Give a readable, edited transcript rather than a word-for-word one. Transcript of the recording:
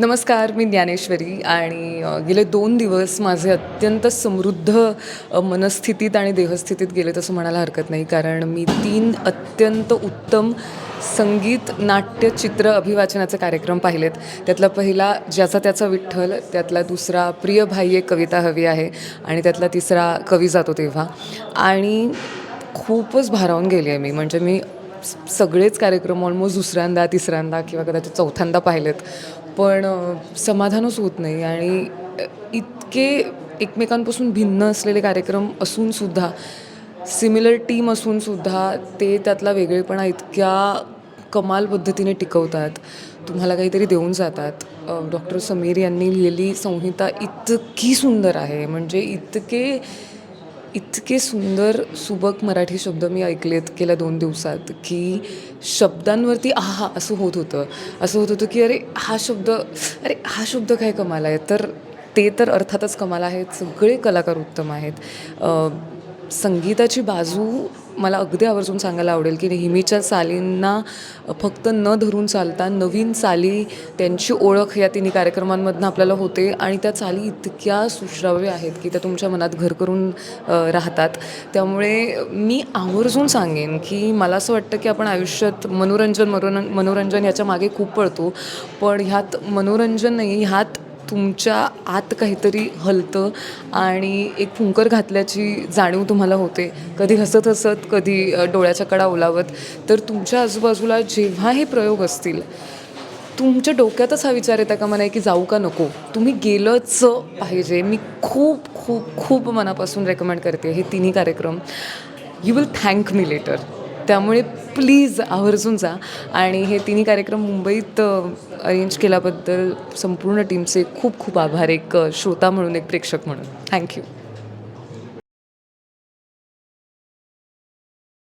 नमस्कार, मी ज्ञानेश्वरी आणि गेले 2 दिवस माझे अत्यंत समृद्ध मनस्थितीत आणि देहस्थितीत गेले तसं म्हणायला हरकत नाही. कारण मी 3 अत्यंत उत्तम संगीत, नाट्य, चित्र अभिवाचनाचे कार्यक्रम पाहिलेत. त्यातला पहिला ज्याचा त्याचा विठ्ठल, त्यातला दुसरा प्रिय भाई एक कविता हवी आहे आणि त्यातला तिसरा कवी जातो तेव्हा. आणि खूपच भारावून गेली आहे मी. म्हणजे मी सगळेच कार्यक्रम ऑलमोस्ट दुसऱ्यांदा, तिसऱ्यांदा किंवा कदाचित चौथ्यांदा पाहिलेत. पण समाधानच होत नाही आणि इतके एकमेकांपासून भिन्न असलेले कार्यक्रम असूनसुद्धा, सिमिलर टीम असूनसुद्धा ते त्यातला वेगळेपणा इतक्या कमाल पद्धतीने टिकवतात, तुम्हाला काहीतरी देऊन जातात. डॉक्टर समीर यांनी लिहिलेली संहिता इतकी सुंदर आहे. म्हणजे इतके इतके सुंदर सुबक मराठी शब्द मी ऐकलेत गेल्या 2 दिवसात, की शब्दांवरती आहा असं होत होतं. असं होत होतं की अरे हा शब्द काय कमाल आहे. तर ते तर अर्थातच कमाल आहेत. सगळे कलाकार उत्तम आहेत. संगीताची बाजू मला अगदी आवर्जून सांगायला आवडेल, की नेहमीच्या चालींना फक्त न धरून चालता नवीन चाली, त्यांची ओळख या तिन्ही कार्यक्रमांमधनं आपल्याला होते आणि त्या चाली इतक्या सुश्राव्य आहेत, की त्या तुमच्या मनात घर करून राहतात. त्यामुळे मी आवर्जून सांगेन, की मला असं वाटतं, की आपण आयुष्यात मनोरंजन याच्या मागे खूप पळतो. पण ह्यात मनोरंजन नाही, ह्यात तुमच्या आत काहीतरी हलतं आणि एक फुंकर घातल्याची जाणीव तुम्हाला होते. कधी हसत हसत, कधी डोळ्याच्या कडा ओलावत. तर तुमच्या आजूबाजूला जेव्हा हे प्रयोग असतील, तुमच्या डोक्यातच हा विचार येता कामा नये की जाऊ का नको. तुम्ही गेलंच पाहिजे. मी खूप खूप खूप मनापासून रेकमेंड करते हे तिन्ही कार्यक्रम. You will thank me later. त्यामुळे प्लीज आवर्जून जा. आणि हे तिन्ही कार्यक्रम मुंबईत अरेंज केल्याबद्दल संपूर्ण टीमचे खूप खूप आभार, एक श्रोता म्हणून, एक प्रेक्षक म्हणून. थँक्यू.